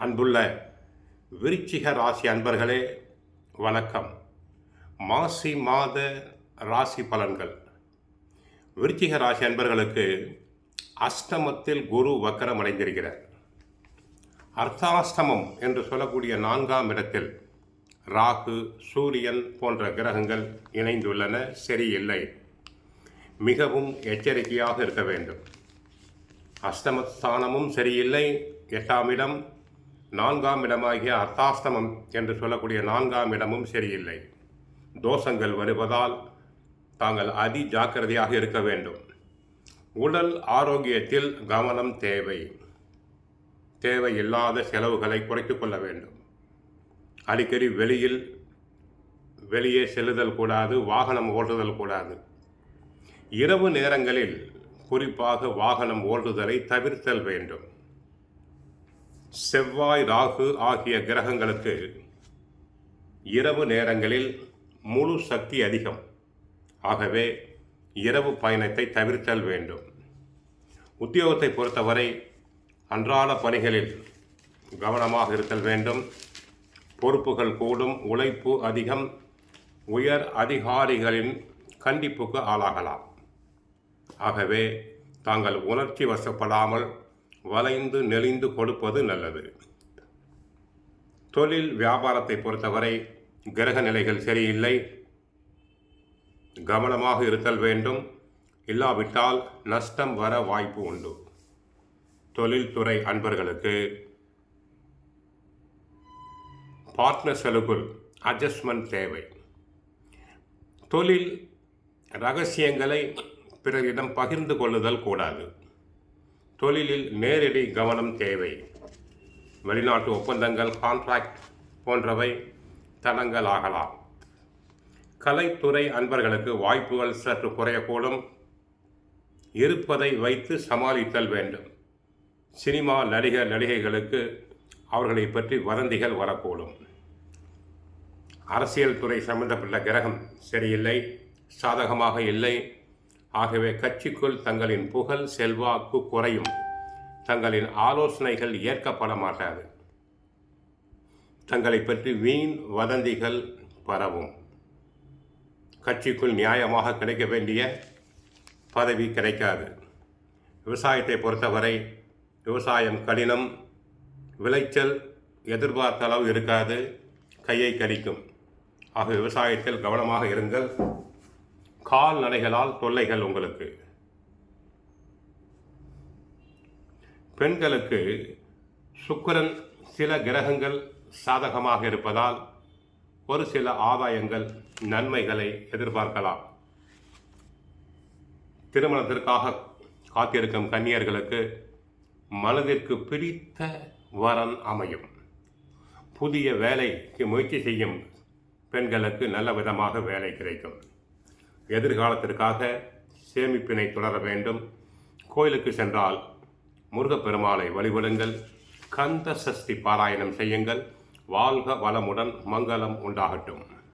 அன்புள்ள விருச்சிக ராசி அன்பர்களே, வணக்கம். மாசி மாத ராசி பலன்கள். விருச்சிக ராசி அன்பர்களுக்கு அஷ்டமத்தில் குரு வக்கரம் அடைந்திருக்கிறார். அர்த்தாஷ்டமம் என்று சொல்லக்கூடிய 4ஆம் இடத்தில் ராகு, சூரியன் போன்ற கிரகங்கள் இணைந்துள்ளன. சரியில்லை, மிகவும் எச்சரிக்கையாக இருக்க வேண்டும். அஷ்டமஸ்தானமும் சரியில்லை. 8ஆம் இடம், 4ஆம் இடமாகிய அர்த்தாஷ்டமம் என்று சொல்லக்கூடிய 4ஆம் இடமும் சரியில்லை. தோஷங்கள் வருவதால் தாங்கள் அதி ஜாக்கிரதையாக இருக்க வேண்டும். உடல் ஆரோக்கியத்தில் கவனம் தேவை. தேவையில்லாத செலவுகளை குறைத்துக் கொள்ள வேண்டும். அடிக்கடி வெளியே செல்லுதல் கூடாது, வாகனம் ஓட்டுதல் கூடாது. இரவு நேரங்களில் குறிப்பாக வாகனம் ஓட்டுதலை தவிர்த்தல் வேண்டும். செவ்வாய், ராகு ஆகிய கிரகங்களுக்கு இரவு நேரங்களில் முழு சக்தி அதிகம். ஆகவே இரவு பயணத்தை தவிர்த்தல் வேண்டும். உத்தியோகத்தை பொறுத்தவரை அன்றாட பணிகளில் கவனமாக இருத்தல் வேண்டும். பொறுப்புகள் கூடும், உழைப்பு அதிகம், உயர் அதிகாரிகளின் கண்டிப்புக்கு ஆளாகலாம். ஆகவே தாங்கள் உணர்ச்சி வசப்படாமல் வளைந்து நெளிந்து கொடுப்பது நல்லது. தொழில் வியாபாரத்தை பொறுத்தவரை கிரக நிலைகள் சரியில்லை. கவனமாக இருத்தல் வேண்டும். இல்லாவிட்டால் நஷ்டம் வர வாய்ப்பு உண்டு. தொழில்துறை அன்பர்களுக்கு பார்ட்னர்களுக்குள் அட்ஜஸ்ட்மெண்ட் தேவை. தொழில் ரகசியங்களை பிறரிடம் பகிர்ந்து கொள்ளுதல் கூடாது. தொழிலில் நேரடி கவனம் தேவை. வெளிநாட்டு ஒப்பந்தங்கள், கான்ட்ராக்ட் போன்றவை தடங்கலாகலாம். கலைத்துறை அன்பர்களுக்கு வாய்ப்புகள் சற்று குறையக்கூடும். இருப்பதை வைத்து சமாளித்தல் வேண்டும். சினிமா நடிகைகளுக்கு அவர்களை பற்றி வதந்திகள் வரக்கூடும். அரசியல் துறை சம்பந்தப்பட்ட கிரகம் சரியில்லை, சாதகமாக இல்லை. ஆகவே கட்சிக்குள் தங்களின் புகழ் செல்வாக்கு குறையும். தங்களின் ஆலோசனைகள் ஏற்கப்பட மாட்டாது. தங்களை பற்றி வீண் வதந்திகள் பரவும். கட்சிக்குள் நியாயமாக கிடைக்க வேண்டிய பதவி கிடைக்காது. விவசாயத்தை பொறுத்தவரை விவசாயம் கடினம். விளைச்சல் எதிர்பார்த்த அளவு இருக்காது, கையை கடிக்கும். ஆக விவசாயத்தில் கவனமாக இருங்கள். கால்நடைகளால் தொல்லைகள் உங்களுக்கு. பெண்களுக்கு சுக்கிரன் சில கிரகங்கள் சாதகமாக இருப்பதால் ஒரு சில ஆதாயங்கள், நன்மைகளை எதிர்பார்க்கலாம். திருமணத்திற்காக காத்திருக்கும் கன்னியர்களுக்கு மனதிற்கு பிடித்த வரன் அமையும். புதிய வேலைக்கு முயற்சி செய்யும் பெண்களுக்கு நல்ல விதமாக வேலை கிடைக்கும். எதிர்காலத்திற்காக சேமிப்பினை தொடர வேண்டும். கோயிலுக்கு சென்றால் முருகப்பெருமானை வழிபடுங்கள். கந்த சஷ்டி பாராயணம் செய்யுங்கள். வாழ்க வளமுடன், மங்களம் உண்டாகட்டும்.